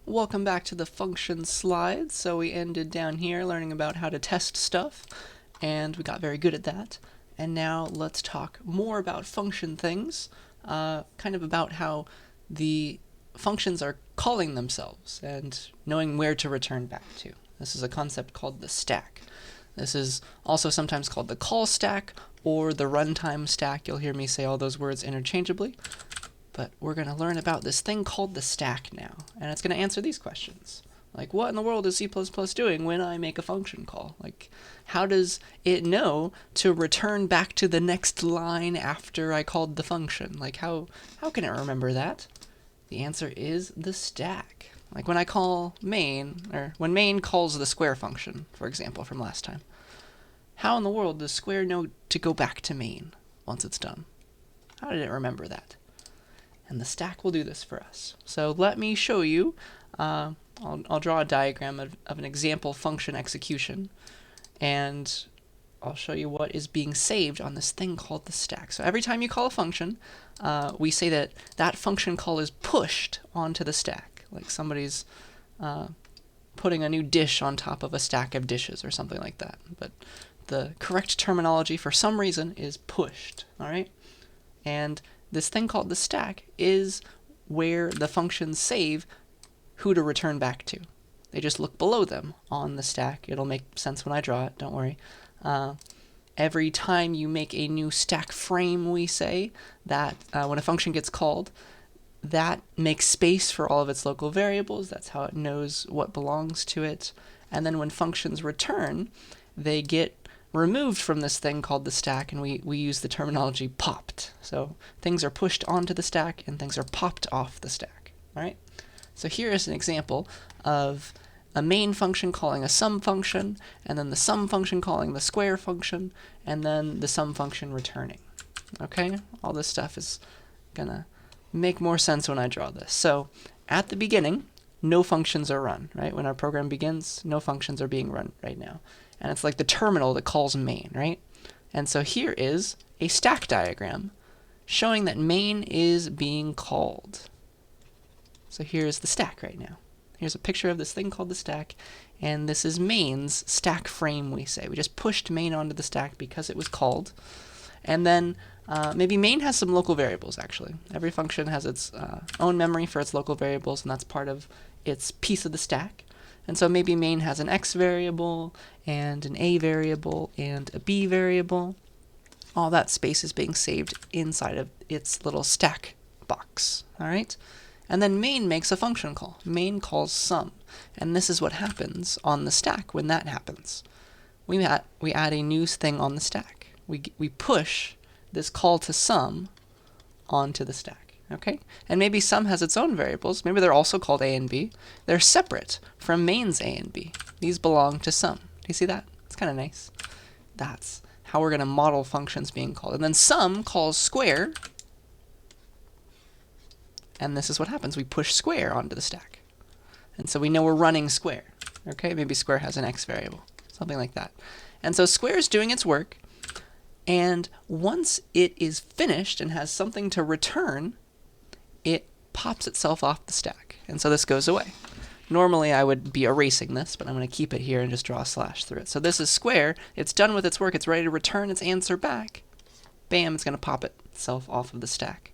Welcome back to the function slides. So we ended down here learning about how to test stuff, and we got very good at that. And now let's talk more about function things, kind of about how the functions are calling themselves and knowing where to return back to. This is a concept called the stack. This is also sometimes called the call stack or the runtime stack. You'll hear me say all those words interchangeably. But we're going to learn about this thing called the stack now, and it's going to answer these questions. Like, what in the world is C++ doing when I make a function call? Like, how does it know to return back to the next line after I called the function? Like, how can it remember that? The answer is the stack. Like when I call main, or when main calls the square function, for example, from last time. How in the world does square know to go back to main once it's done? How did it remember that? And the stack will do this for us. So let me show you, I'll draw a diagram of an example function execution, and I'll show you what is being saved on this thing called the stack. So every time you call a function, we say that that function call is pushed onto the stack, like somebody's putting a new dish on top of a stack of dishes or something like that. But the correct terminology for some reason is pushed, all right? And this thing called the stack is where the functions save who to return back to. They just look below them on the stack. It'll make sense when I draw it, don't worry. Every time you make a new stack frame, we say that when a function gets called, that makes space for all of its local variables. That's how it knows what belongs to it. And then when functions return, they get removed from this thing called the stack, and we use the terminology popped. So things are pushed onto the stack and things are popped off the stack. All right? So here is an example of a main function calling a sum function, and then the sum function calling the square function, and then the sum function returning. Okay? All this stuff is gonna make more sense when I draw this. So at the beginning, no functions are run, right? When our program begins, no functions are being run right now. And it's like the terminal that calls main, right? And so here is a stack diagram showing that main is being called. So here's the stack right now. Here's a picture of this thing called the stack, and this is main's stack frame, we say. We just pushed main onto the stack because it was called. And then maybe main has some local variables, actually. Every function has its own memory for its local variables, and that's part of its piece of the stack. And so maybe main has an x variable, and an a variable, and a b variable. All that space is being saved inside of its little stack box, all right? And then main makes a function call. Main calls sum, and this is what happens on the stack when that happens. We add a new thing on the stack. We push this call to sum onto the stack. Okay? And maybe sum has its own variables. Maybe they're also called a and b. They're separate from main's a and b. These belong to sum. Do you see that? It's kind of nice. That's how we're going to model functions being called. And then sum calls square, and this is what happens. We push square onto the stack. And so we know we're running square. Okay? Maybe square has an x variable, something like that. And so square is doing its work, and once it is finished and has something to return, it pops itself off the stack. And so this goes away. Normally I would be erasing this, but I'm going to keep it here and just draw a slash through it. So this is square. It's done with its work. It's ready to return its answer back. Bam, it's going to pop itself off of the stack.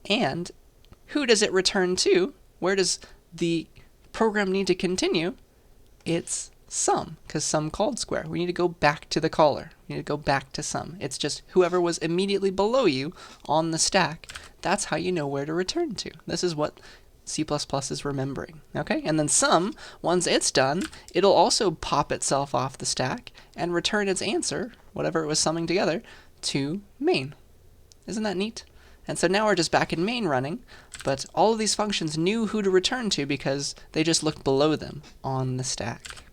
And who does it return to? Where does the program need to continue? It's sum, because sum called square. We need to go back to the caller. We need to go back to sum. It's just whoever was immediately below you on the stack. That's how you know where to return to. This is what C++ is remembering. Okay? And then sum, once it's done, it'll also pop itself off the stack and return its answer, whatever it was summing together, to main. Isn't that neat? And so now we're just back in main running, but all of these functions knew who to return to because they just looked below them on the stack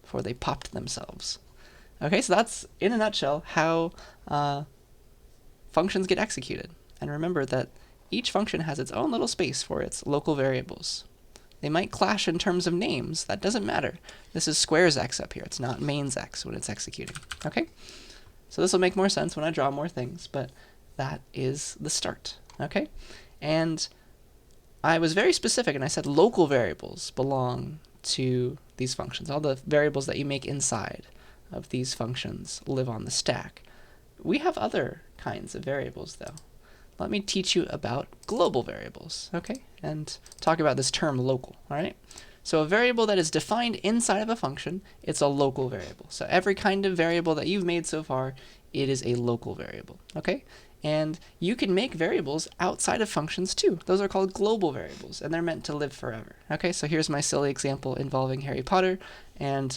before they popped themselves. Okay, so that's, in a nutshell, how functions get executed. And remember that each function has its own little space for its local variables. They might clash in terms of names. That doesn't matter. This is square's x up here. It's not main's x when it's executing. Okay? So this will make more sense when I draw more things, but that is the start. Okay? And I was very specific and I said local variables belong to these functions. All the variables that you make inside of these functions live on the stack. We have other kinds of variables though. Let me teach you about global variables, okay? And talk about this term local, all right? So a variable that is defined inside of a function, it's a local variable. So every kind of variable that you've made so far, it is a local variable, okay? And you can make variables outside of functions too. Those are called global variables, and they're meant to live forever, okay? So here's my silly example involving Harry Potter and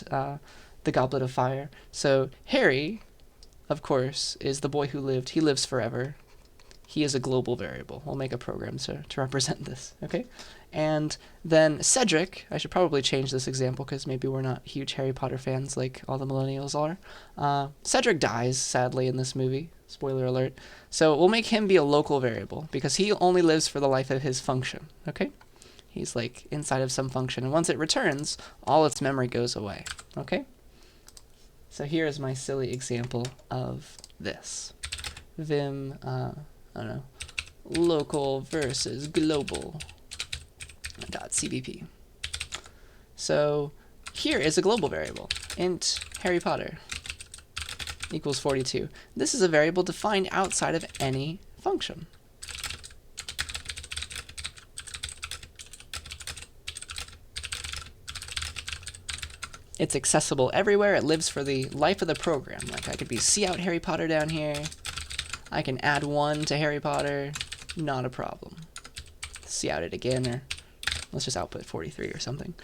the Goblet of Fire. So Harry, of course, is the boy who lived. He lives forever. He is a global variable. We'll make a program to represent this, okay? And then Cedric, I should probably change this example because maybe we're not huge Harry Potter fans like all the millennials are. Cedric dies, sadly, in this movie. Spoiler alert. So we'll make him be a local variable because he only lives for the life of his function, okay? He's like inside of some function, and once it returns, all its memory goes away, okay? So here is my silly example of this. Vim, I don't know, local versus global .cbp. So here is a global variable, int Harry Potter equals 42. This is a variable defined outside of any function. It's accessible everywhere. It lives for the life of the program. Like I could be cout Harry Potter down here. I can add 1 to Harry Potter. Not a problem. Cout it again, or let's just output 43 or something.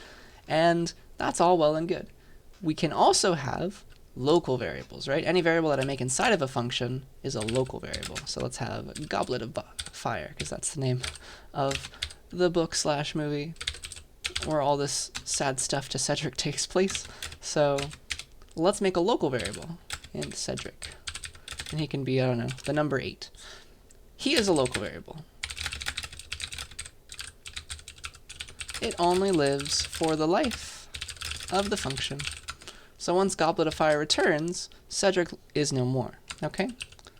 And that's all well and good. We can also have local variables, right? Any variable that I make inside of a function is a local variable. So let's have Goblet of Fire, because that's the name of the book / movie where all this sad stuff to Cedric takes place. So let's make a local variable in Cedric. And he can be, I don't know, the number 8. He is a local variable. It only lives for the life of the function. So once Goblet of Fire returns, Cedric is no more, okay?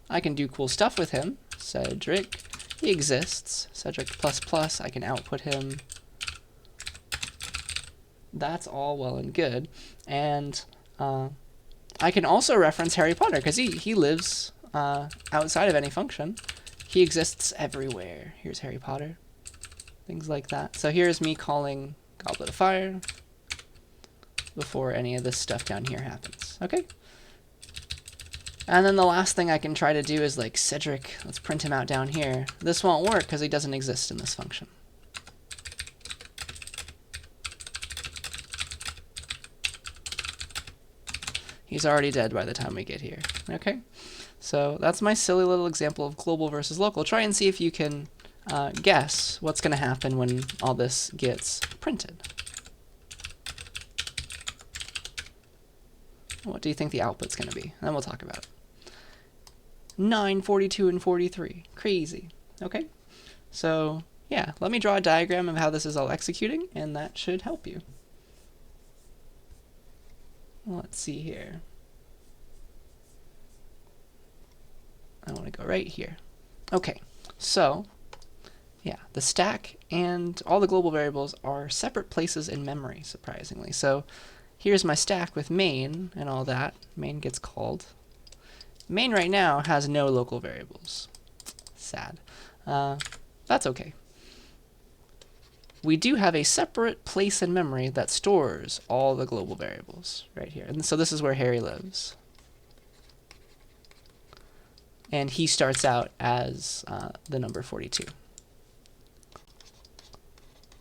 I can do cool stuff with him. Cedric, he exists. Cedric ++, I can output him. That's all well and good. And I can also reference Harry Potter, because he lives outside of any function. He exists everywhere. Here's Harry Potter. Things like that. So here's me calling Goblet of Fire before any of this stuff down here happens. Okay? And then the last thing I can try to do is like Cedric, let's print him out down here. This won't work because he doesn't exist in this function. He's already dead by the time we get here. Okay? So that's my silly little example of global versus local. Try and see if you can guess what's going to happen when all this gets printed. What do you think the output's going to be? And then we'll talk about it. 9, 42, and 43. Crazy. Okay? So, yeah, let me draw a diagram of how this is all executing, and that should help you. Let's see here. I want to go right here. Okay, so, yeah, the stack and all the global variables are separate places in memory, surprisingly. So here's my stack with main and all that. Main gets called. Main right now has no local variables. Sad. That's okay. We do have a separate place in memory that stores all the global variables right here. And so this is where Harry lives. And he starts out as the number 42.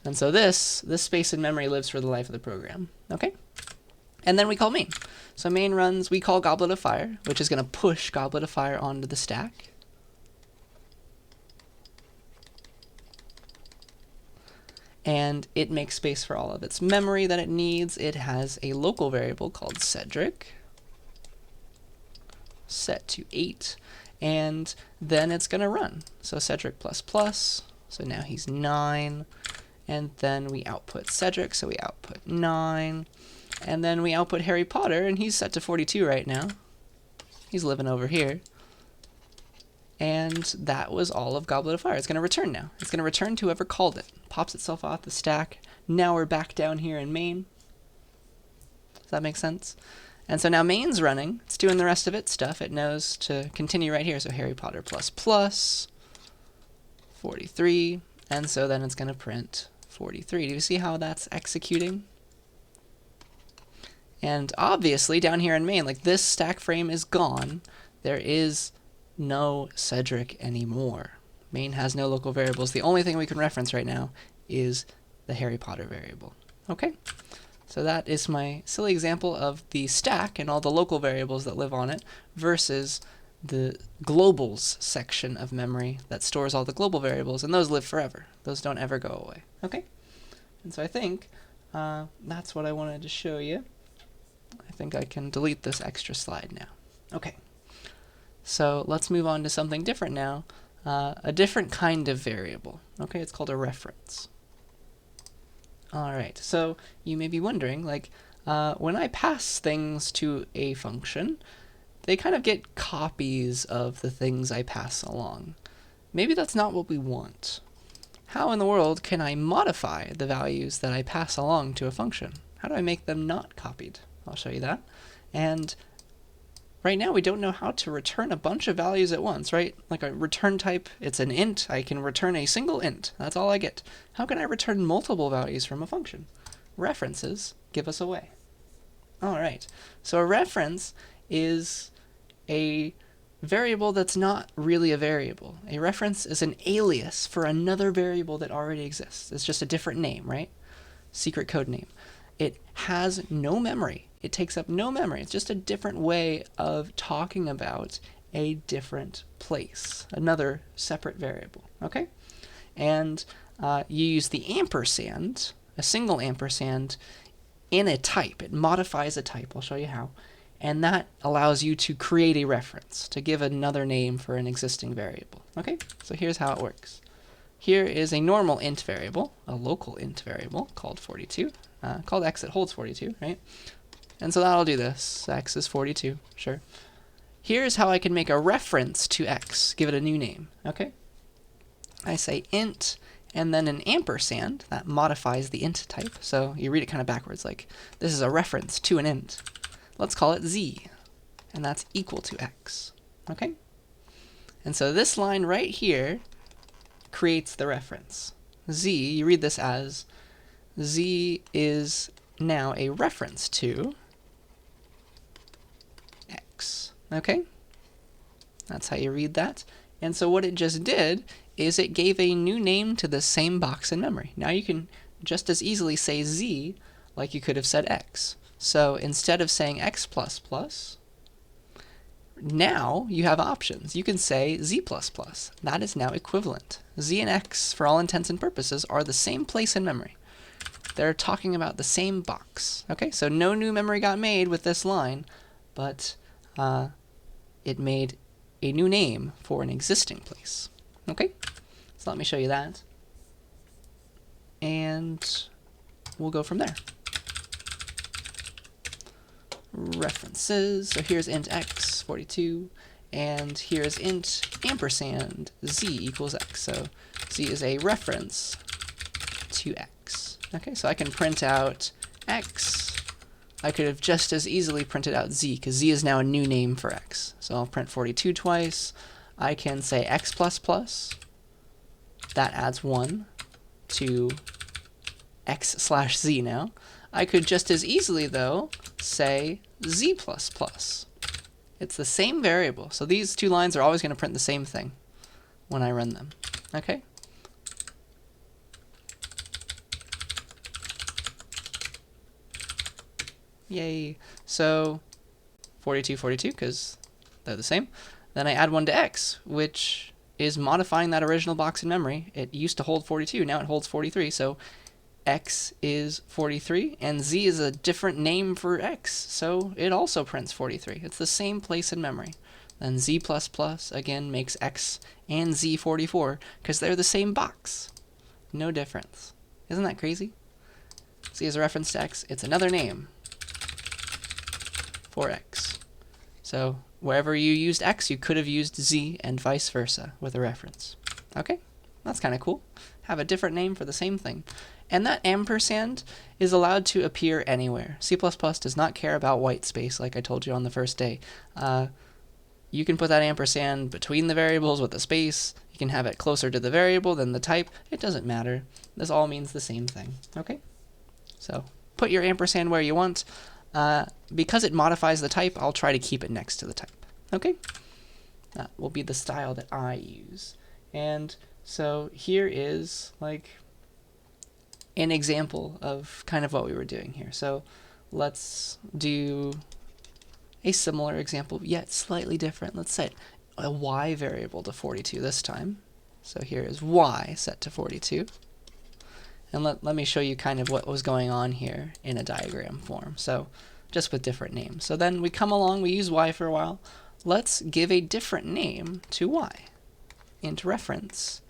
And so this space in memory lives for the life of the program. Okay? And then we call main. So main runs, we call Goblet of Fire, which is going to push Goblet of Fire onto the stack. And it makes space for all of its memory that it needs. It has a local variable called Cedric, set to 8, and then it's going to run. So Cedric ++, so now he's 9, and then we output Cedric, so we output 9, and then we output Harry Potter, and he's set to 42 right now. He's living over here. And that was all of Goblet of Fire. It's going to return now. It's going to return to whoever called it. Pops itself off the stack. Now we're back down here in main. Does that make sense? And so now main's running. It's doing the rest of its stuff. It knows to continue right here. So Harry Potter plus plus 43. And so then it's going to print 43. Do you see how that's executing? And obviously down here in main, like this stack frame is gone. There is no Cedric anymore. Main has no local variables. The only thing we can reference right now is the Harry Potter variable. Okay? So that is my silly example of the stack and all the local variables that live on it versus the globals section of memory that stores all the global variables, and those live forever. Those don't ever go away. Okay? And so I think that's what I wanted to show you. I think I can delete this extra slide now. Okay. So let's move on to something different now. A different kind of variable. Okay, it's called a reference. Alright, so you may be wondering, like, when I pass things to a function, they kind of get copies of the things I pass along. Maybe that's not what we want. How in the world can I modify the values that I pass along to a function? How do I make them not copied? I'll show you that. And right now we don't know how to return a bunch of values at once, right? Like a return type, it's an int. I can return a single int. That's all I get. How can I return multiple values from a function? References give us a way. All right. So a reference is a variable that's not really a variable. A reference is an alias for another variable that already exists. It's just a different name, right? Secret code name. It has no memory. It takes up no memory. It's just a different way of talking about a different place, another separate variable, okay? And you use the ampersand, a single ampersand, in a type. It modifies a type. I'll show you how. And that allows you to create a reference, to give another name for an existing variable, okay? So here's how it works. Here is a normal int variable, a local int variable called 42, called x that holds 42, right? And so that'll do this. X is 42, sure. Here's how I can make a reference to x, give it a new name, okay? I say int, and then an ampersand, that modifies the int type. So you read it kind of backwards, like this is a reference to an int. Let's call it z, and that's equal to x, okay? And so this line right here creates the reference. Z, you read this as z is now a reference to x, okay? That's how you read that. And so what it just did is it gave a new name to the same box in memory. Now you can just as easily say z like you could have said x. So instead of saying x++, now you have options. You can say z++. That is now equivalent. Z and x, for all intents and purposes, are the same place in memory. They're talking about the same box. Okay, so no new memory got made with this line, but it made a new name for an existing place. Okay, so let me show you that. And we'll go from there. References. So here's int x, 42, and here's int ampersand z equals x. So z is a reference to x. Okay, so I can print out x. I could have just as easily printed out z, because z is now a new name for x. So I'll print 42 twice. I can say x++. That adds 1 to x/z now. I could just as easily, though, say z++. It's the same variable. So these two lines are always going to print the same thing when I run them. Okay? Yay. So 42, 42, because they're the same. Then I add 1 to x, which is modifying that original box in memory. It used to hold 42, now it holds 43. So x is 43, and z is a different name for x, so it also prints 43. It's the same place in memory. Then z++ again makes x and z 44, because they're the same box. No difference. Isn't that crazy? Z is a reference to x. It's another name for x. So wherever you used x, you could have used z, and vice versa with a reference. Okay, that's kind of cool. Have a different name for the same thing. And that ampersand is allowed to appear anywhere. C++ does not care about white space, like I told you on the first day. You can put that ampersand between the variables with a space. You can have it closer to the variable than the type. It doesn't matter. This all means the same thing. Okay? So put your ampersand where you want. Because it modifies the type, I'll try to keep it next to the type. Okay? That will be the style that I use. And so here is like an example of kind of what we were doing here. So let's do a similar example, yet slightly different. Let's set a y variable to 42 this time. So here is y set to 42. And let me show you kind of what was going on here in a diagram form. So just with different names. So then we come along, we use y for a while. Let's give a different name to y. Int reference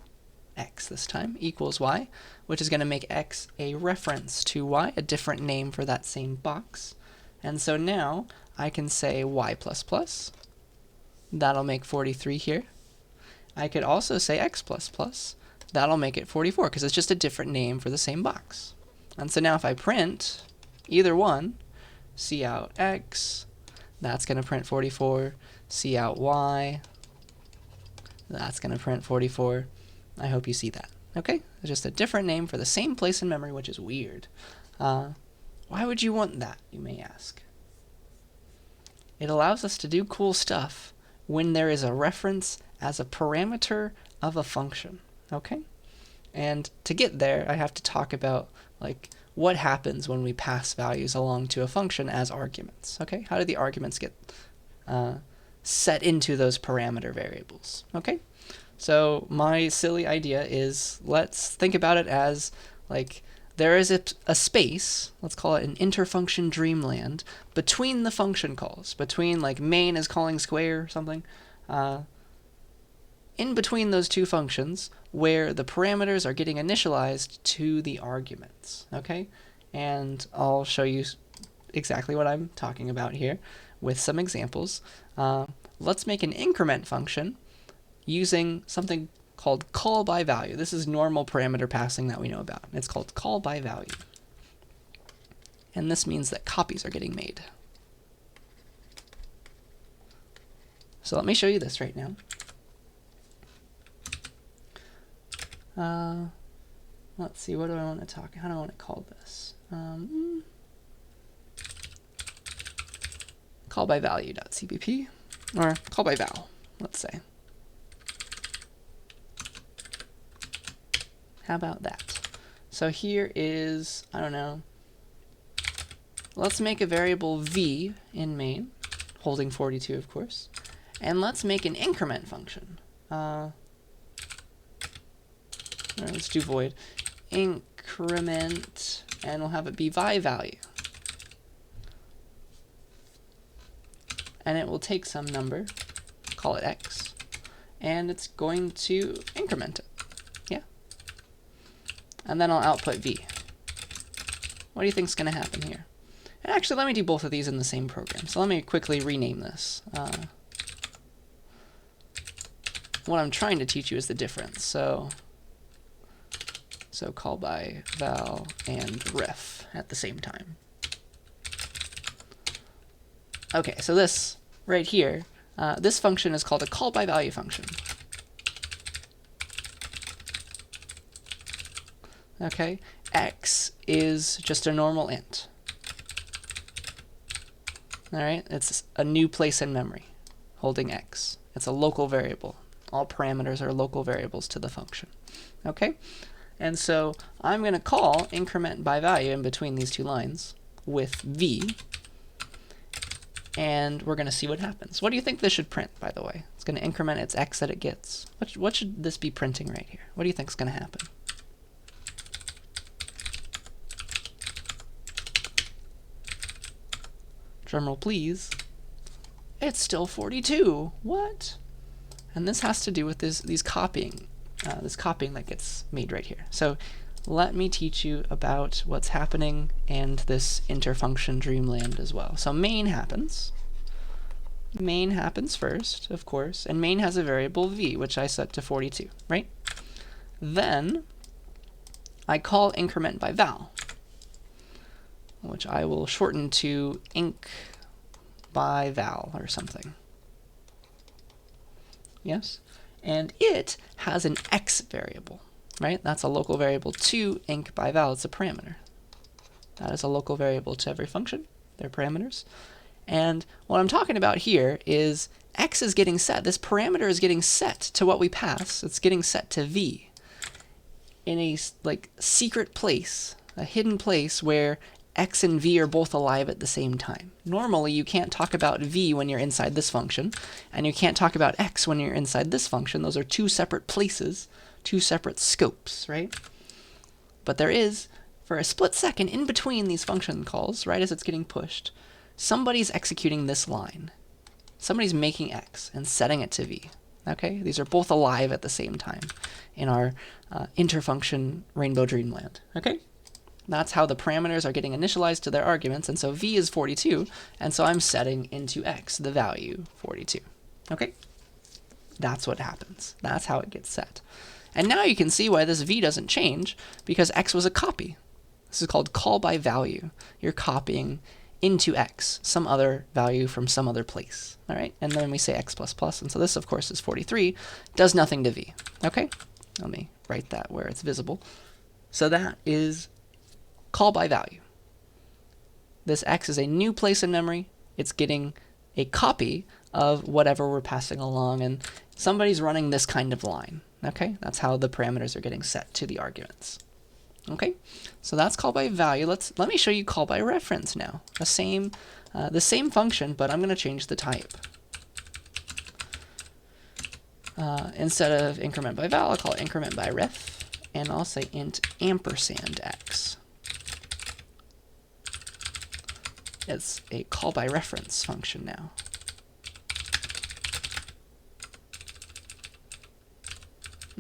x this time equals y, which is going to make x a reference to y, a different name for that same box. And so now I can say y++. That'll make 43 here. I could also say x++. That'll make it 44 because it's just a different name for the same box. And so now if I print either one, cout x, that's going to print 44, cout y, that's going to print 44. I hope you see that. Okay? It's just a different name for the same place in memory, which is weird. Why would you want that, you may ask? It allows us to do cool stuff when there is a reference as a parameter of a function. Okay? And to get there, I have to talk about like what happens when we pass values along to a function as arguments. Okay? How do the arguments get set into those parameter variables? Okay? So my silly idea is, let's think about it as like there is a space, let's call it an interfunction dreamland, between the function calls, between like main is calling square or something, in between those two functions where the parameters are getting initialized to the arguments. Okay? And I'll show you exactly what I'm talking about here with some examples. Let's make an increment function using something called call by value. This is normal parameter passing that we know about. It's called call by value. And this means that copies are getting made. So let me show you this right now. Let's see, what do I want to talk? How do I want to call this? Call by value.cpp, or call by val, let's say. How about that? So here is, I don't know, let's make a variable v in main, holding 42 of course, and let's make an increment function. Let's do void increment, and we'll have it be vi value. And it will take some number, call it x, and it's going to increment it. Yeah. And then I'll output v. What do you think is going to happen here? And actually, let me do both of these in the same program. So let me quickly rename this. What I'm trying to teach you is the difference. So call by val and ref at the same time. Okay, so this right here, this function is called a call by value function. Okay, x is just a normal int. All right, it's a new place in memory, holding x. It's a local variable. All parameters are local variables to the function. Okay, and so I'm going to call increment by value in between these two lines with v, and we're going to see what happens. What do you think this should print, by the way? It's going to increment its x that it gets. What should this be printing right here? What do you think is going to happen? Drumroll, please. It's still 42. What? And this has to do with this copying that gets made right here. So let me teach you about what's happening and this interfunction dreamland as well. So main happens, Main happens first, of course, and main has a variable v, which I set to 42, right? Then I call increment by val, which I will shorten to inc by val or something. Yes? And it has an x variable, right? That's a local variable to inc by val. It's a parameter. That is a local variable to every function. They're parameters. And what I'm talking about here is x is getting set. This parameter is getting set to what we pass. It's getting set to v in a secret place, a hidden place where x and v are both alive at the same time. Normally, you can't talk about v when you're inside this function, and you can't talk about x when you're inside this function. Those are two separate places, two separate scopes, right? But there is, for a split second in between these function calls, right as it's getting pushed, somebody's executing this line. Somebody's making x and setting it to v. Okay? These are both alive at the same time in our interfunction rainbow dreamland. Okay? That's how the parameters are getting initialized to their arguments, and so v is 42, and so I'm setting into x the value 42. Okay? That's what happens. That's how it gets set. And now you can see why this v doesn't change, because x was a copy. This is called call by value. You're copying into x, some other value from some other place. All right? And then we say x plus plus, and so this, of course, is 43, does nothing to v. Okay? Let me write that where it's visible. So that is call by value. This x is a new place in memory. It's getting a copy of whatever we're passing along, and somebody's running this kind of line. Okay? That's how the parameters are getting set to the arguments. Okay? So that's call by value. Let me show you call by reference now. The same function, but I'm going to change the type. Instead of increment by val, I'll call it increment by ref, and I'll say int ampersand x. It's a call by reference function now.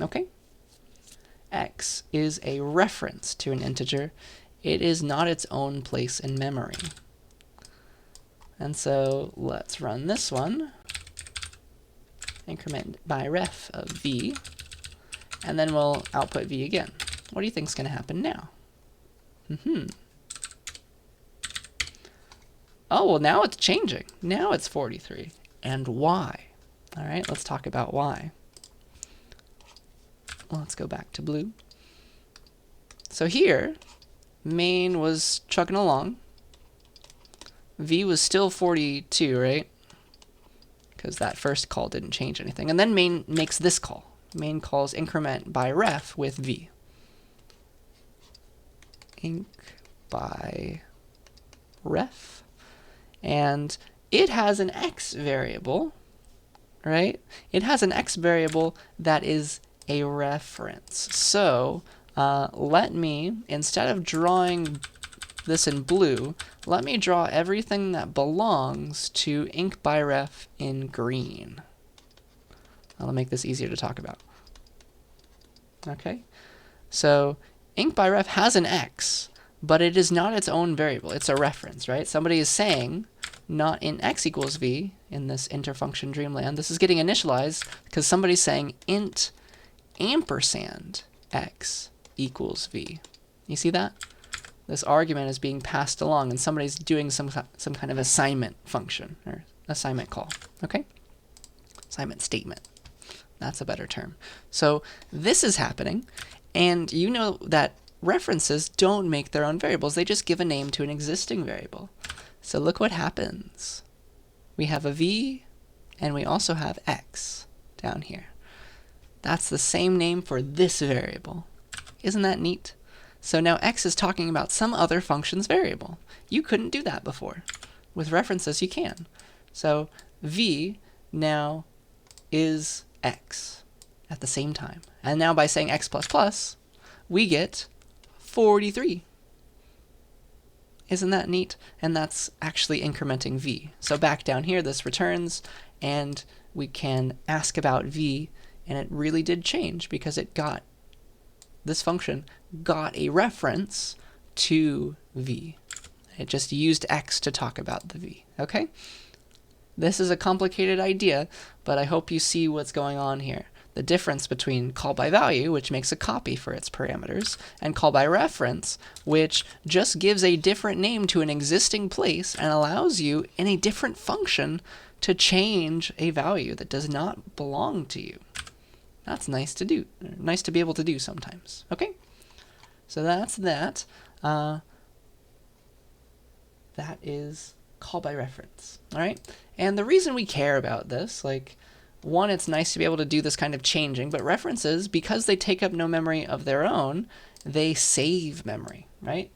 Okay? X is a reference to an integer. It is not its own place in memory. And so let's run this one. Increment by ref of v, and then we'll output v again. What do you think is going to happen now? Oh, well, now it's changing. Now it's 43. And why? All right, let's talk about why. Let's go back to blue. So here, main was chugging along. V was still 42, right? Because that first call didn't change anything. And then main makes this call. Main calls increment by ref with v. Inc by ref. And it has an x variable, right? It has an x variable that is a reference. So let me, instead of drawing this in blue, let me draw everything that belongs to inc by ref in green. I'll make this easier to talk about. Okay? So inc by ref has an x, but it is not its own variable. It's a reference, right? Somebody is saying not in x equals v in this interfunction dreamland. This is getting initialized because somebody's saying int ampersand x equals v. You see that? This argument is being passed along, and somebody's doing some kind of assignment function or assignment call. Okay? Assignment statement. That's a better term. So this is happening, and you know that references don't make their own variables. They just give a name to an existing variable. So look what happens. We have a v, and we also have x down here. That's the same name for this variable. Isn't that neat? So now x is talking about some other function's variable. You couldn't do that before. With references, you can. So v now is x at the same time. And now by saying x plus plus, we get 43. Isn't that neat? And that's actually incrementing v. So back down here, this returns, and we can ask about v, and it really did change because it got, this function got a reference to v. It just used x to talk about the v. Okay? This is a complicated idea, but I hope you see what's going on here. The difference between call by value, which makes a copy for its parameters, and call by reference, which just gives a different name to an existing place and allows you in a different function to change a value that does not belong to you. That's nice to do, nice to be able to do sometimes. Okay, so that's that. That is call by reference. All right, and the reason we care about this, like, one, it's nice to be able to do this kind of changing, but references, because they take up no memory of their own, they save memory, right?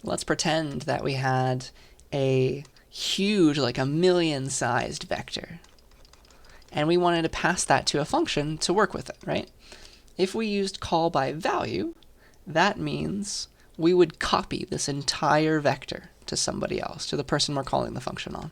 Let's pretend that we had a huge, like a million-sized vector, and we wanted to pass that to a function to work with it, right? If we used call by value, that means we would copy this entire vector to somebody else, to the person we're calling the function on.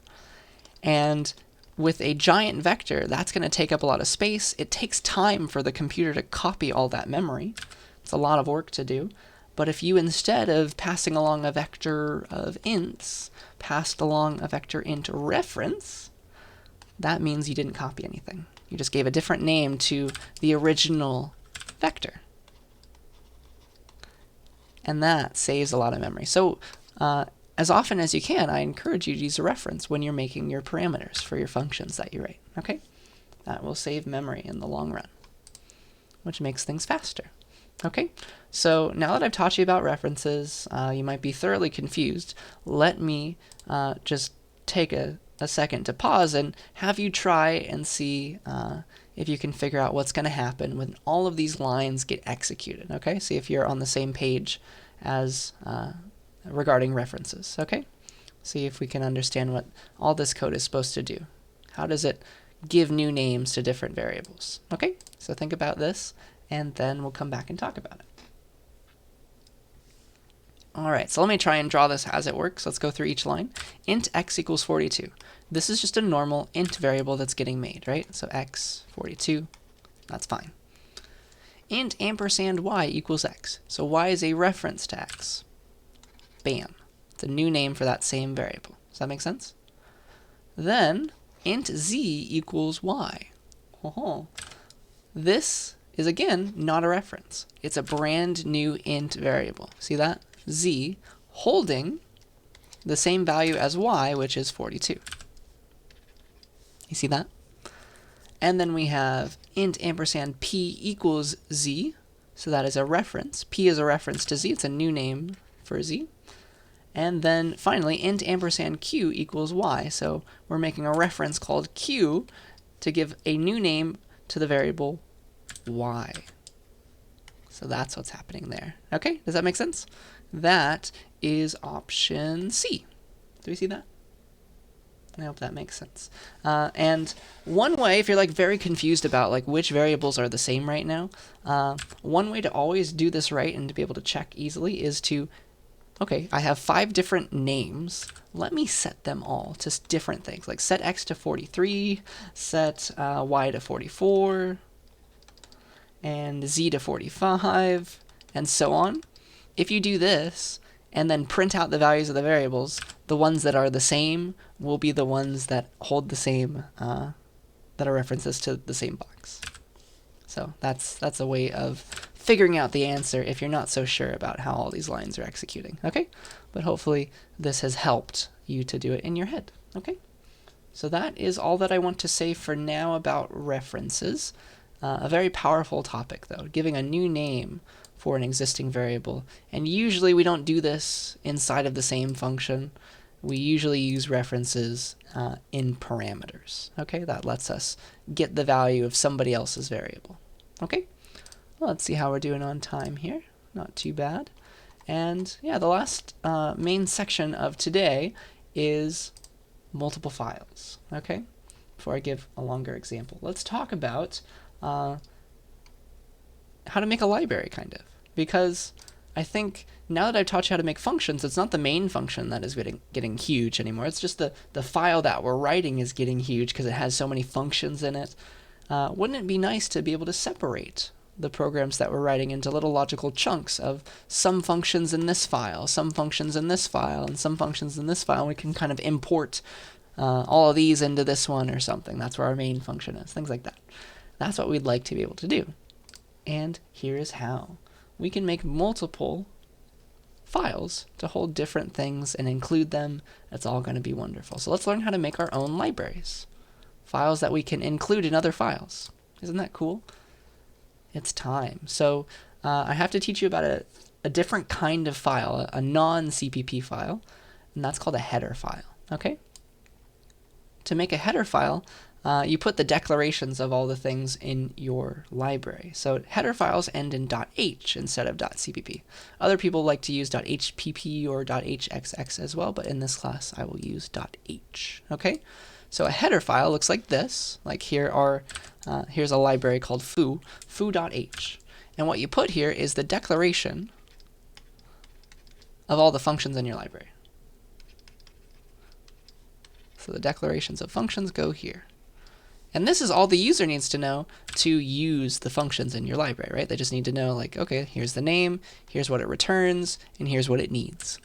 And with a giant vector, that's going to take up a lot of space. It takes time for the computer to copy all that memory. It's a lot of work to do. But if you, instead of passing along a vector of ints, passed along a vector int reference, that means you didn't copy anything. You just gave a different name to the original vector. And that saves a lot of memory. So as often as you can, I encourage you to use a reference when you're making your parameters for your functions that you write. Okay? That will save memory in the long run, which makes things faster. Okay? So now that I've taught you about references, you might be thoroughly confused. Let me just take a second to pause and have you try and see if you can figure out what's going to happen when all of these lines get executed. Okay? See if you're on the same page as regarding references. Okay? See if we can understand what all this code is supposed to do. How does it give new names to different variables? Okay? So think about this, and then we'll come back and talk about it. All right, so let me try and draw this as it works. Let's go through each line. Int x equals 42. This is just a normal int variable that's getting made, right? So x, 42, that's fine. Int ampersand y equals x. So y is a reference to x. Bam. It's a new name for that same variable. Does that make sense? Then int z equals y. This is, again, not a reference. It's a brand new int variable. See that? Z holding the same value as y, which is 42. You see that? And then we have int ampersand p equals z. So that is a reference. P is a reference to z. It's a new name for z. And then finally, int ampersand q equals y. So we're making a reference called q to give a new name to the variable y. So that's what's happening there. Okay, does that make sense? That is option C. Do we see that? I hope that makes sense. And one way, if you're like very confused about like which variables are the same right now, one way to always do this right and to be able to check easily is to, okay, I have 5 different names. Let me set them all to different things, like set x to 43, set y to 44, and z to 45, and so on. If you do this, and then print out the values of the variables, the ones that are the same will be the ones that hold the same, that are references to the same box. So that's a way of figuring out the answer if you're not so sure about how all these lines are executing. Okay? But hopefully this has helped you to do it in your head. Okay? So that is all that I want to say for now about references. A very powerful topic, though, giving a new name for an existing variable. And usually we don't do this inside of the same function. We usually use references in parameters. Okay, that lets us get the value of somebody else's variable. Okay, well, let's see how we're doing on time here. Not too bad. And yeah, the last main section of today is multiple files. Okay, before I give a longer example, let's talk about how to make a library, kind of. Because I think now that I've taught you how to make functions, it's not the main function that is getting huge anymore. It's just the file that we're writing is getting huge because it has so many functions in it. Wouldn't it be nice to be able to separate the programs that we're writing into little logical chunks of some functions in this file, some functions in this file, and some functions in this file. We can kind of import all of these into this one or something. That's where our main function is, things like that. That's what we'd like to be able to do. And here is how. We can make multiple files to hold different things and include them. It's all going to be wonderful. So let's learn how to make our own libraries. Files that we can include in other files. Isn't that cool? It's time. So I have to teach you about a different kind of file, a non-CPP file, and that's called a header file. Okay? To make a header file, you put the declarations of all the things in your library. So header files end in .h instead of .cpp. Other people like to use .hpp or .hxx as well, but in this class I will use .h. Okay? So a header file looks like this. Like here's a library called foo.h. And what you put here is the declaration of all the functions in your library. So the declarations of functions go here. And this is all the user needs to know to use the functions in your library, right? They just need to know, like, okay, here's the name, here's what it returns, and here's what it needs.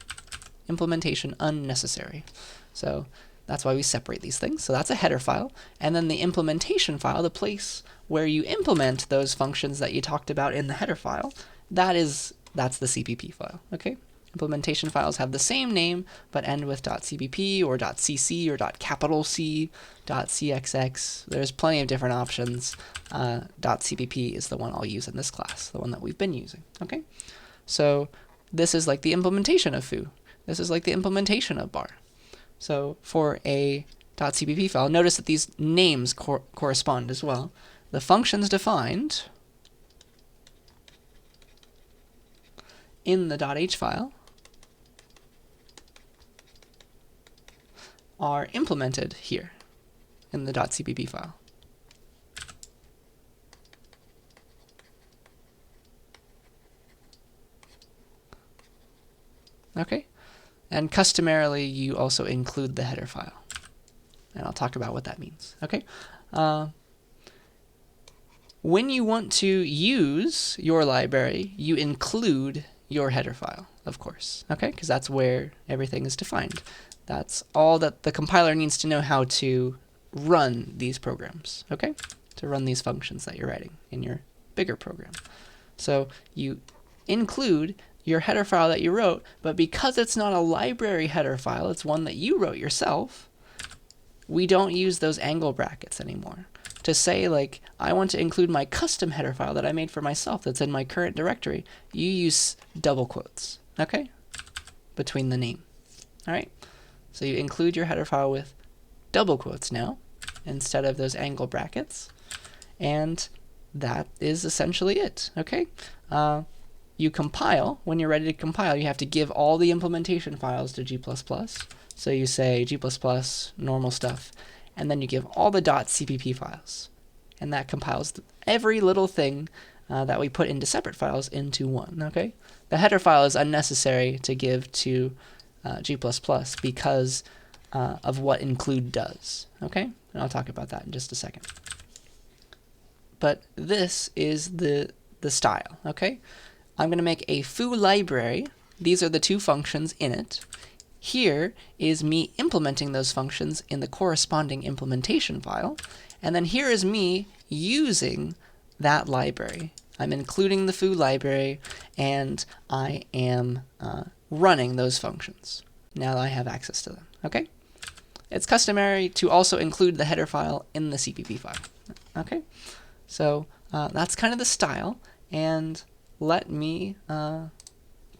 Implementation unnecessary. So that's why we separate these things. So that's a header file. And then the implementation file, the place where you implement those functions that you talked about in the header file, that's the CPP file, okay? Implementation files have the same name, but end with .cpp or .cc or .C, .cxx. There's plenty of different options. .cpp is the one I'll use in this class, the one that we've been using, okay? So this is like the implementation of foo. This is like the implementation of bar. So for a .cpp file, notice that these names correspond as well. The functions defined in the .h file are implemented here in the .cpp file. Okay? And customarily, you also include the header file. And I'll talk about what that means. Okay? When you want to use your library, you include your header file, of course. Okay? Because that's where everything is defined. That's all that the compiler needs to know how to run these programs. Okay? To run these functions that you're writing in your bigger program. So you include your header file that you wrote, but because it's not a library header file, it's one that you wrote yourself, we don't use those angle brackets anymore. To say, like, I want to include my custom header file that I made for myself that's in my current directory, you use double quotes, okay? Between the name. All right? So you include your header file with double quotes now, instead of those angle brackets, and that is essentially it, okay? You compile. When you're ready to compile, you have to give all the implementation files to G++. So you say G++, normal stuff, and then you give all the .cpp files. And that compiles every little thing that we put into separate files into one, okay? The header file is unnecessary to give to G++ because of what include does, okay? And I'll talk about that in just a second. But this is the style, okay? I'm going to make a foo library. These are the two functions in it. Here is me implementing those functions in the corresponding implementation file. And then here is me using that library. I'm including the foo library, and I am running those functions now that I have access to them. Okay? It's customary to also include the header file in the CPP file. Okay? So that's kind of the style, and let me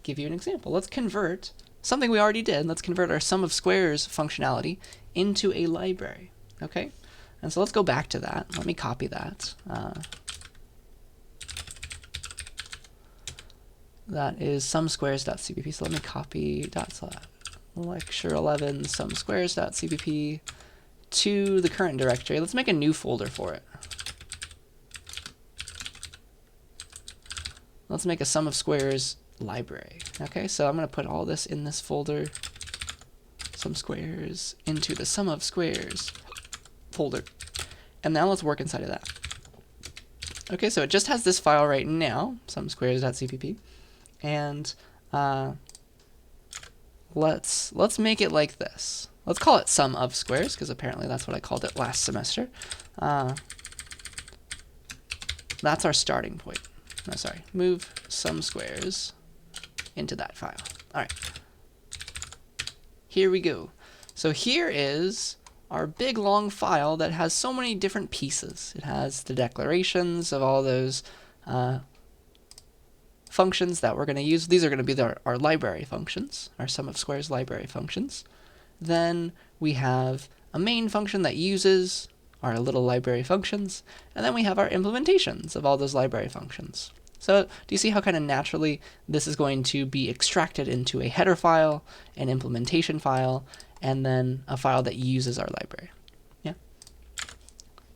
give you an example. Let's convert something we already did. Let's convert our sum of squares functionality into a library. Okay? And so let's go back to that. Let me copy that. That is sumsquares.cpp. So let me copy lecture 11 sumsquares.cpp to the current directory. Let's make a new folder for it. Let's make a sum of squares library. Okay, so I'm going to put all this in this folder, sum squares, into the sum of squares folder. And now let's work inside of that. Okay, so it just has this file right now, sumsquares.cpp, and let's make it like this. Let's call it sum of squares, because apparently that's what I called it last semester. That's our starting point. No, sorry, move sum squares into that file. All right, here we go. So here is our big long file that has so many different pieces. It has the declarations of all those functions that we're going to use. These are going to be our library functions, our sum of squares library functions. Then we have a main function that uses our little library functions, and then we have our implementations of all those library functions. So do you see how kind of naturally this is going to be extracted into a header file, an implementation file, and then a file that uses our library? Yeah.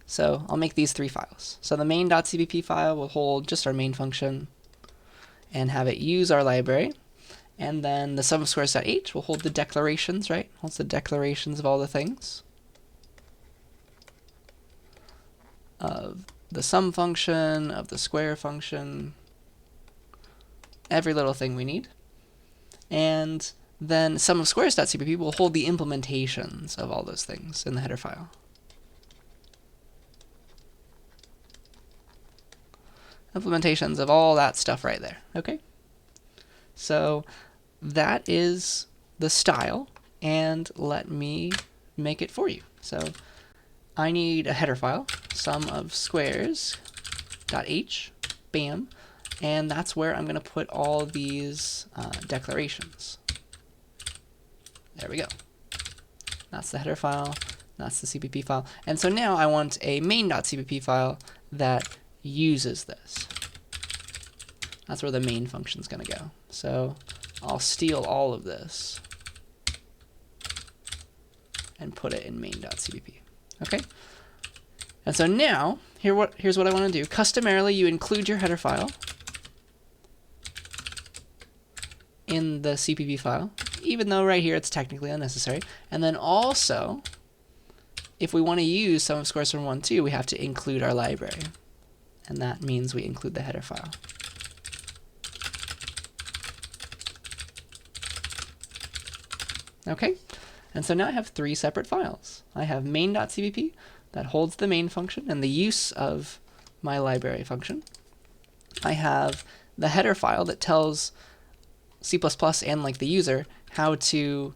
So I'll make these 3 files. So the main.cpp file will hold just our main function and have it use our library. And then the sum of squares.h will hold the declarations, right? Holds the declarations of all the things. Of the sum function, of the square function, every little thing we need. And then sum of squares.cpp will hold the implementations of all those things in the header file. Implementations of all that stuff right there, okay? So that is the style, and let me make it for you. So I need a header file, sum of squares.h, bam, and that's where I'm going to put all these declarations. There we go. That's the header file, that's the CPP file, and so now I want a main.cpp file that uses this. That's where the main function is going to go. So I'll steal all of this and put it in main.cpp. Okay? And so now, here's what I want to do. Customarily, you include your header file in the CPP file, even though right here it's technically unnecessary. And then also, if we want to use sum of squares from 1, 2, we have to include our library. And that means we include the header file. Okay, and so now I have 3 separate files. I have main.cpp that holds the main function and the use of my library function. I have the header file that tells C++ and like the user how to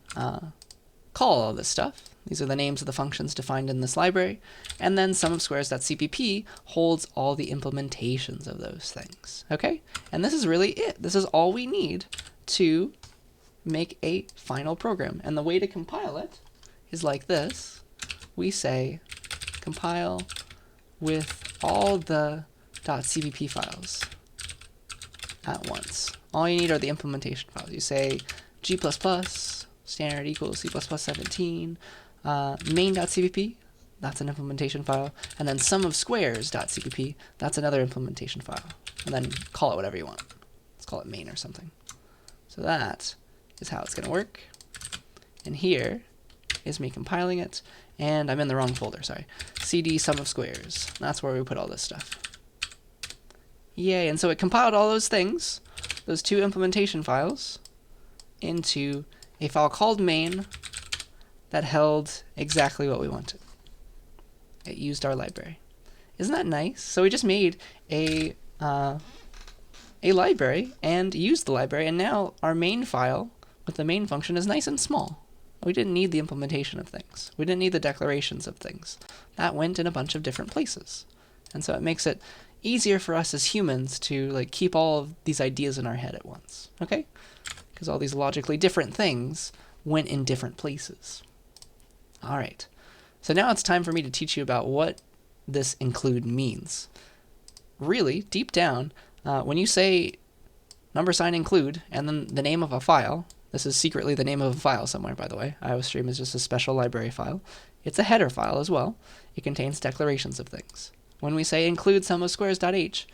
call all this stuff. These are the names of the functions defined in this library. And then sum of squares.cpp holds all the implementations of those things. Okay, and this is really it. This is all we need to make a final program. And the way to compile it is like this. We say compile with all the .cpp files at once. All you need are the implementation files. You say g++ standard equals C++17, main.cpp, that's an implementation file, and then sum of squares.cpp, that's another implementation file. And then call it whatever you want. Let's call it main or something. So that is how it's going to work. And here is me compiling it, and I'm in the wrong folder, sorry. cd sum of squares, that's where we put all this stuff. Yay, and so it compiled all those things, those 2 implementation files, into a file called main that held exactly what we wanted. It used our library. Isn't that nice? So we just made a library and used the library, and now our main file with the main function is nice and small. We didn't need the implementation of things. We didn't need the declarations of things. That went in a bunch of different places. And so it makes it easier for us as humans to like keep all of these ideas in our head at once. Okay? Because all these logically different things went in different places. All right. So now it's time for me to teach you about what this include means. Really, deep down, when you say $ include and then the name of a file, this is secretly the name of a file somewhere, by the way. IOStream is just a special library file. It's a header file as well. It contains declarations of things. When we say include sum of squares.h,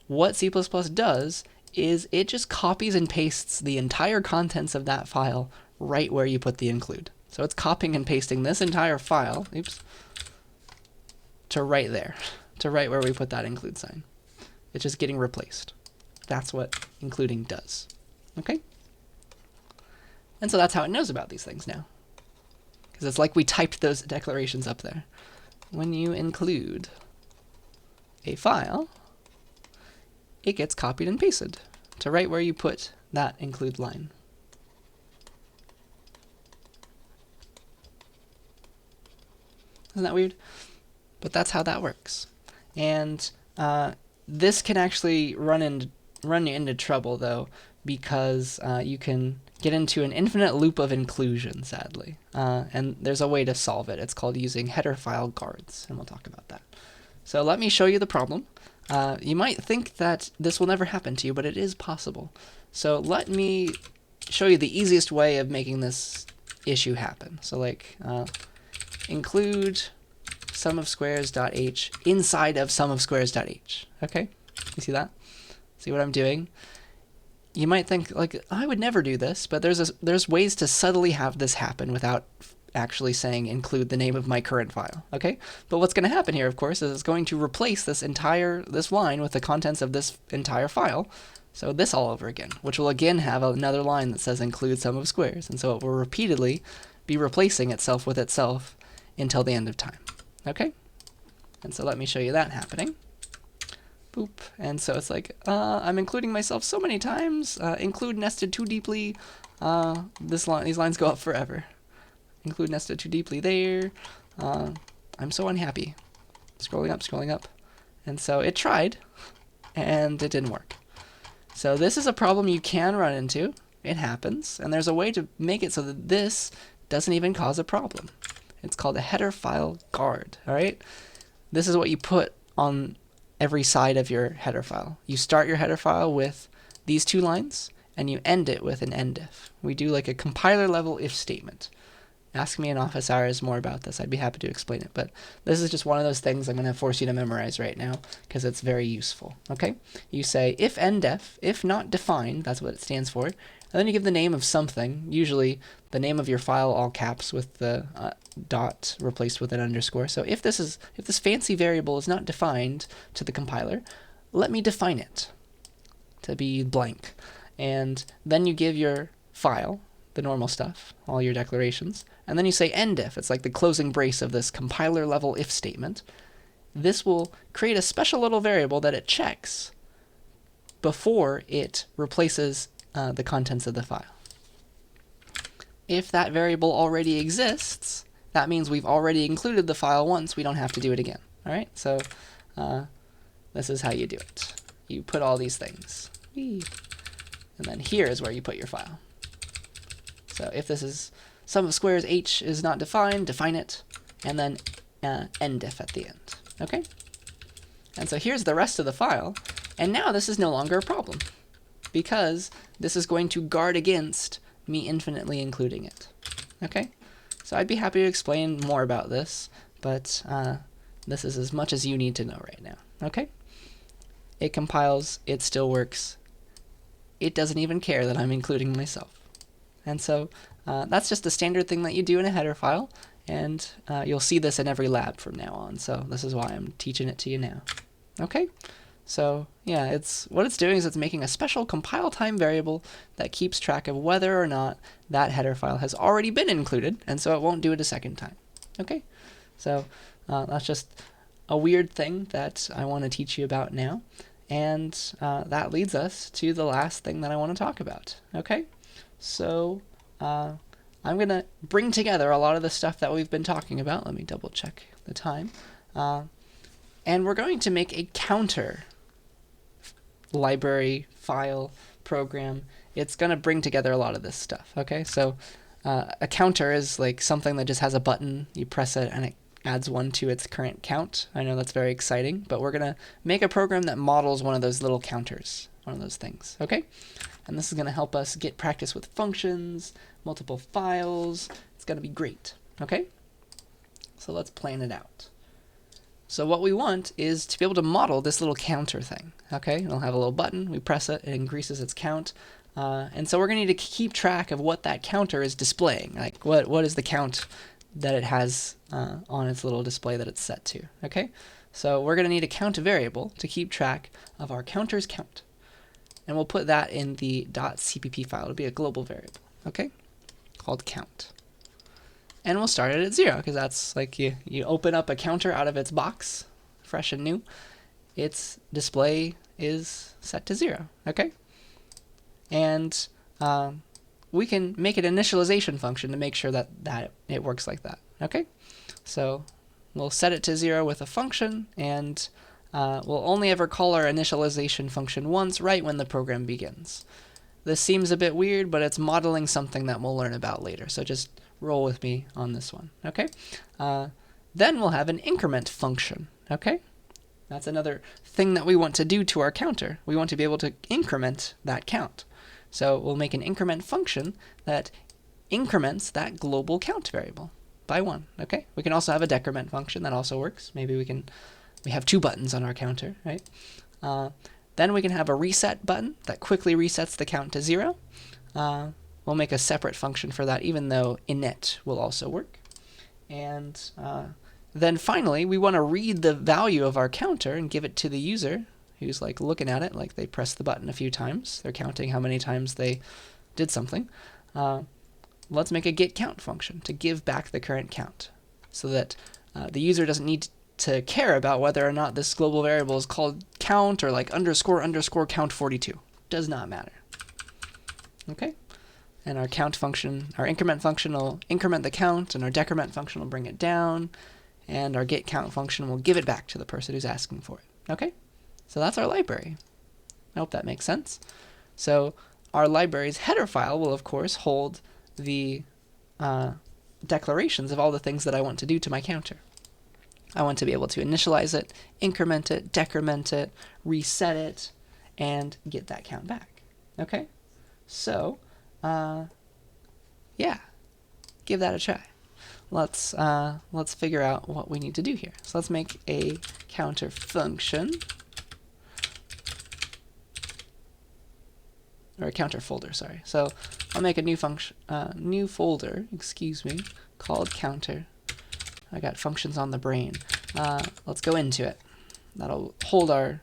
what C++ does is it just copies and pastes the entire contents of that file right where you put the include. So it's copying and pasting this entire file, oops, to right there. to right where we put that include sign. It's just getting replaced. That's what including does. Okay? And so that's how it knows about these things now. Because it's like we typed those declarations up there. When you include a file, it gets copied and pasted to right where you put that include line. Isn't that weird? But that's how that works. And this can actually run you into trouble, though, because you can get into an infinite loop of inclusion, sadly. And there's a way to solve it. It's called using header file guards, and we'll talk about that. So let me show you the problem. You might think that this will never happen to you, but it is possible. So let me show you the easiest way of making this issue happen. So like include sum of squares.h inside of sum of squares.h. Okay? You see that? See what I'm doing? You might think, like, I would never do this, but there's ways to subtly have this happen without actually saying include the name of my current file. Okay? But what's going to happen here, of course, is it's going to replace this line with the contents of this entire file. So this all over again, which will again have another line that says include sum of squares. And so it will repeatedly be replacing itself with itself until the end of time. Okay? And so let me show you that happening. Boop. And so it's like, I'm including myself so many times. Include nested too deeply. These lines go up forever. Include nested too deeply there. I'm so unhappy. Scrolling up. And so it tried, and it didn't work. So this is a problem you can run into. It happens. And there's a way to make it so that this doesn't even cause a problem. It's called a header file guard. All right? This is what you put on every side of your header file. You start your header file with these two lines, and you end it with an endif. We do like a compiler level if statement. Ask me in office hours more about this. I'd be happy to explain it. But this is just one of those things I'm going to force you to memorize right now because it's very useful. Okay? You say if endef, if not defined, that's what it stands for, and then you give the name of something, usually the name of your file all caps with the dot replaced with an underscore. So if this fancy variable is not defined to the compiler, let me define it to be blank. And then you give your file the normal stuff, all your declarations, and then you say endif. It's like the closing brace of this compiler level if statement. This will create a special little variable that it checks before it replaces the contents of the file. If that variable already exists, that means we've already included the file once. We don't have to do it again. All right? So this is how you do it. You put all these things. Whee. And then here is where you put your file. So if this is sum of squares h is not defined, define it, and then endif at the end. Okay? And so here's the rest of the file. And now this is no longer a problem, because this is going to guard against me infinitely including it. Okay? So I'd be happy to explain more about this, but this is as much as you need to know right now. Okay? It compiles, it still works. It doesn't even care that I'm including myself. And so that's just a standard thing that you do in a header file, and you'll see this in every lab from now on. So this is why I'm teaching it to you now. Okay? So yeah, what it's doing is it's making a special compile time variable that keeps track of whether or not that header file has already been included, and so it won't do it a second time. Okay? So that's just a weird thing that I want to teach you about now, and that leads us to the last thing that I want to talk about. Okay? So I'm going to bring together a lot of the stuff that we've been talking about. Let me double check the time. And we're going to make a counter library, file, program. It's going to bring together a lot of this stuff. Okay, so a counter is like something that just has a button. You press it and it adds one to its current count. I know that's very exciting, but we're going to make a program that models one of those little counters, one of those things. Okay? And this is going to help us get practice with functions, multiple files. It's going to be great. Okay? So let's plan it out. So what we want is to be able to model this little counter thing. Okay? It'll have a little button. We press it. It increases its count. And so we're going to need to keep track of what that counter is displaying. Like what is the count that it has on its little display that it's set to. Okay? So we're going to need a count variable to keep track of our counter's count. And we'll put that in the .cpp file. It'll be a global variable, okay, called count. And we'll start it at 0, because that's like you open up a counter out of its box, fresh and new. Its display is set to 0, okay? And we can make an initialization function to make sure that it works like that, okay? So we'll set it to 0 with a function, and we'll only ever call our initialization function once, right when the program begins. This seems a bit weird, but it's modeling something that we'll learn about later, so just roll with me on this one, okay? Then we'll have an increment function, okay? That's another thing that we want to do to our counter. We want to be able to increment that count. So we'll make an increment function that increments that global count variable by 1, okay? We can also have a decrement function that also works. Maybe we have 2 buttons on our counter, right? Then we can have a reset button that quickly resets the count to 0. We'll make a separate function for that, even though init will also work. And then finally, we want to read the value of our counter and give it to the user who's like looking at it, like they pressed the button a few times. They're counting how many times they did something. Let's make a getCount function to give back the current count, so that the user doesn't need to care about whether or not this global variable is called count or like underscore count 42. Does not matter. Okay? And our count function, our increment function will increment the count, and our decrement function will bring it down, and our getCount function will give it back to the person who's asking for it. Okay? So that's our library. I hope that makes sense. So our library's header file will, of course, hold the declarations of all the things that I want to do to my counter. I want to be able to initialize it, increment it, decrement it, reset it, and get that count back. Okay? So, yeah, give that a try. Let's figure out what we need to do here. So let's make a counter function, or a counter folder, sorry. So I'll make a new function, new folder, excuse me, called counter. I got functions on the brain. Let's go into it. That'll hold our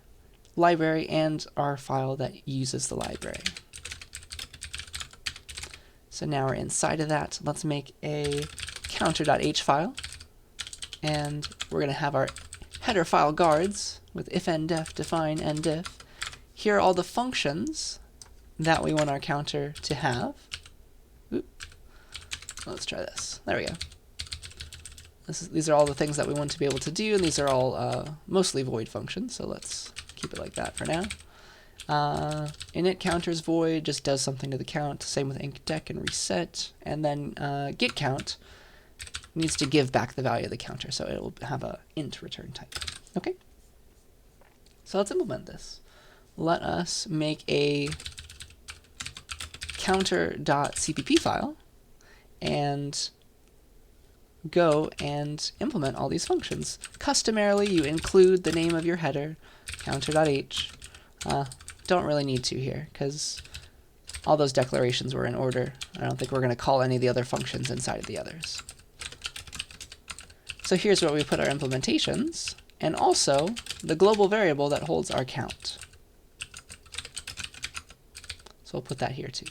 library and our file that uses the library. So now we're inside of that. Let's make a counter.h file, and we're going to have our header file guards with if and def, define and diff. Here are all the functions that we want our counter to have. Oop. Let's try this. There we go. These are all the things that we want to be able to do, and these are all mostly void functions, so let's keep it like that for now. Init counters void just does something to the count, same with incdec and reset, and then getCount needs to give back the value of the counter, so it will have a int return type. Okay? So let's implement this. Let us make a counter.cpp file and go and implement all these functions. Customarily, you include the name of your header, counter.h. Don't really need to here, because all those declarations were in order. I don't think we're going to call any of the other functions inside of the others. So here's where we put our implementations, and also the global variable that holds our count. So we'll put that here too.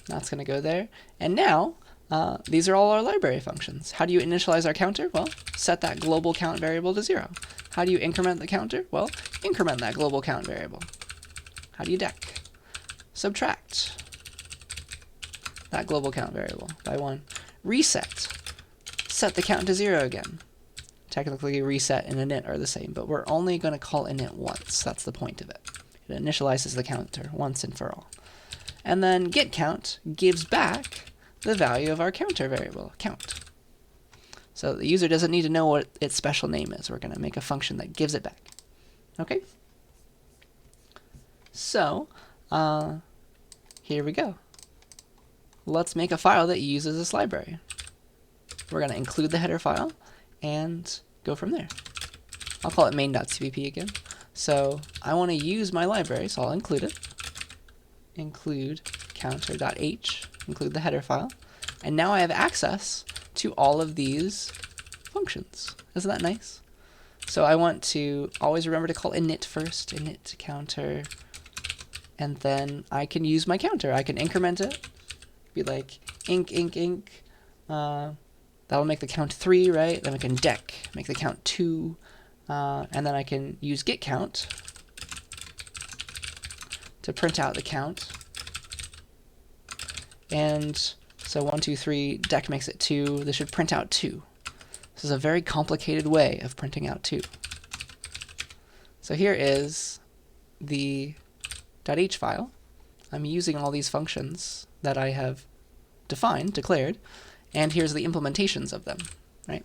That's going to go there. And now, these are all our library functions. How do you initialize our counter? Well, set that global count variable to 0. How do you increment the counter? Well, increment that global count variable. How do you dec? Subtract that global count variable by 1. Reset. Set the count to 0 again. Technically, reset and init are the same, but we're only going to call init once. That's the point of it. It initializes the counter once and for all. And then getCount gives back the value of our counter variable, count. So the user doesn't need to know what its special name is. We're going to make a function that gives it back. Okay? So, here we go. Let's make a file that uses this library. We're going to include the header file and go from there. I'll call it main.cpp again. So I want to use my library, so I'll include it. Include counter.h, include the header file, and now I have access to all of these functions. Isn't that nice? So I want to always remember to call init first, init counter, and then I can use my counter. I can increment it, be like inc. That'll make the count 3, right? Then we can dec, make the count 2, and then I can use get count to print out the count. And so 1, 2, 3, dec makes it 2. This should print out 2. This is a very complicated way of printing out 2. So here is the .h file. I'm using all these functions that I have defined, declared, and here's the implementations of them, right?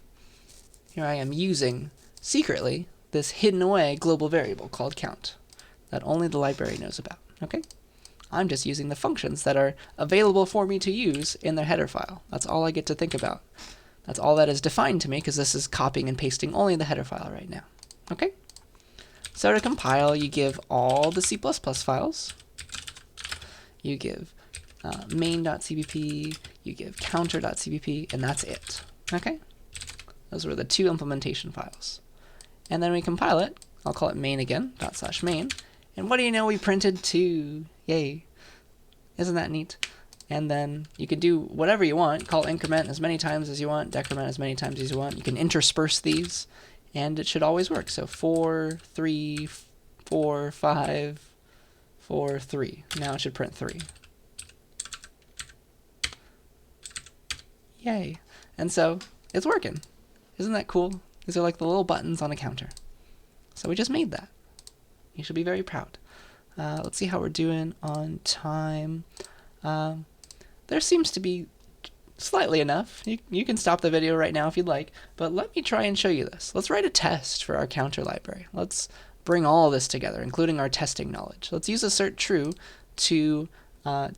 Here I am using, secretly, this hidden away global variable called count that only the library knows about, okay? I'm just using the functions that are available for me to use in their header file. That's all I get to think about. That's all that is defined to me, because this is copying and pasting only the header file right now, okay? So to compile, you give all the C++ files. You give main.cpp, you give counter.cpp, and that's it. Okay? Those were the 2 implementation files. And then we compile it. I'll call it main again, /main. And what do you know, we printed 2. Yay. Isn't that neat? And then you can do whatever you want. Call increment as many times as you want, decrement as many times as you want. You can intersperse these, and it should always work. So 4, 3, 4, 5, 4, 3. Now it should print 3. Yay. And so it's working. Isn't that cool? These are like the little buttons on a counter. So we just made that. You should be very proud. Let's see how we're doing on time. There seems to be slightly enough. You can stop the video right now if you'd like, but let me try and show you this. Let's write a test for our counter library. Let's bring all this together, including our testing knowledge. Let's use assert true to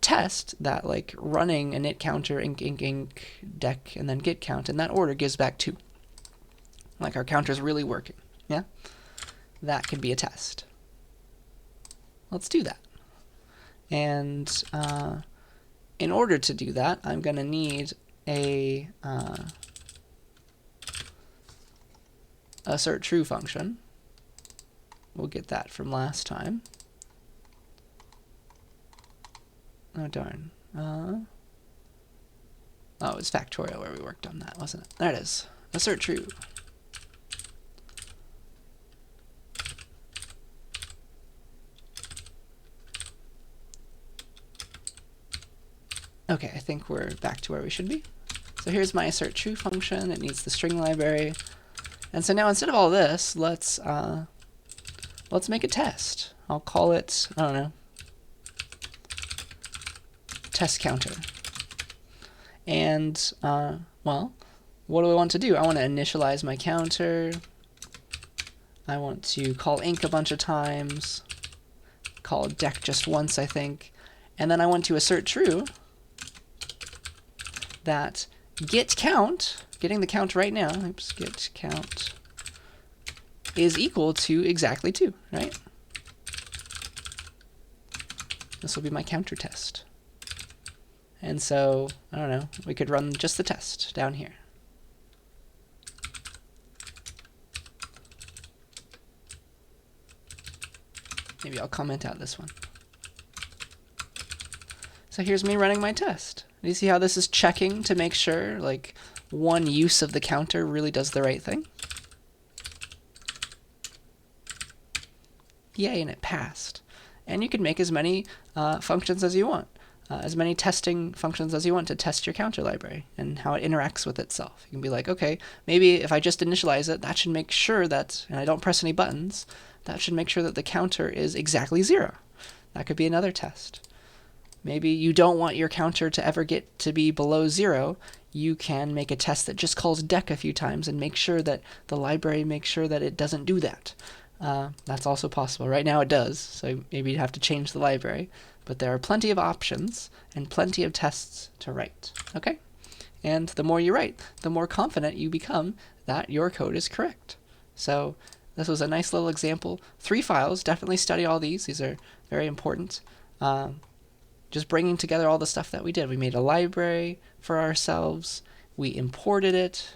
test that, like running init counter inc dec and then get count in that order gives back 2. Like our counter's really working. Yeah? That could be a test. Let's do that. And in order to do that, I'm going to need a assert true function. We'll get that from last time. Oh, darn. Oh, it was factorial where we worked on that, wasn't it? There it is. Assert true. Okay, I think we're back to where we should be. So here's my assert true function. It needs the string library. And so now instead of all this, let's make a test. I'll call it, I don't know, test counter. And, well, what do I want to do? I want to initialize my counter. I want to call inc a bunch of times, call dec just once, I think. And then I want to assert true that get count, getting the count right now, oops, get count is equal to exactly 2, right? This will be my counter test. And so, I don't know, we could run just the test down here. Maybe I'll comment out this one. So here's me running my test. Do you see how this is checking to make sure, like, one use of the counter really does the right thing? Yay, and it passed. And you can make as many functions as you want, as many testing functions as you want to test your counter library and how it interacts with itself. You can be like, okay, maybe if I just initialize it, that should make sure that, and I don't press any buttons, that should make sure that the counter is exactly 0. That could be another test. Maybe you don't want your counter to ever get to be below 0. You can make a test that just calls dec a few times and make sure that the library makes sure that it doesn't do that. That's also possible. Right now it does, so maybe you'd have to change the library. But there are plenty of options and plenty of tests to write. Okay? And the more you write, the more confident you become that your code is correct. So this was a nice little example. 3 files. Definitely study all these. These are very important. just bringing together all the stuff that we did. We made a library for ourselves, we imported it,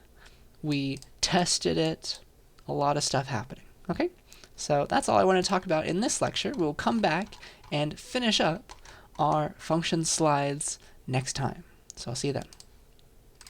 we tested it, a lot of stuff happening. Okay, so that's all I want to talk about in this lecture. We'll come back and finish up our function slides next time. So I'll see you then.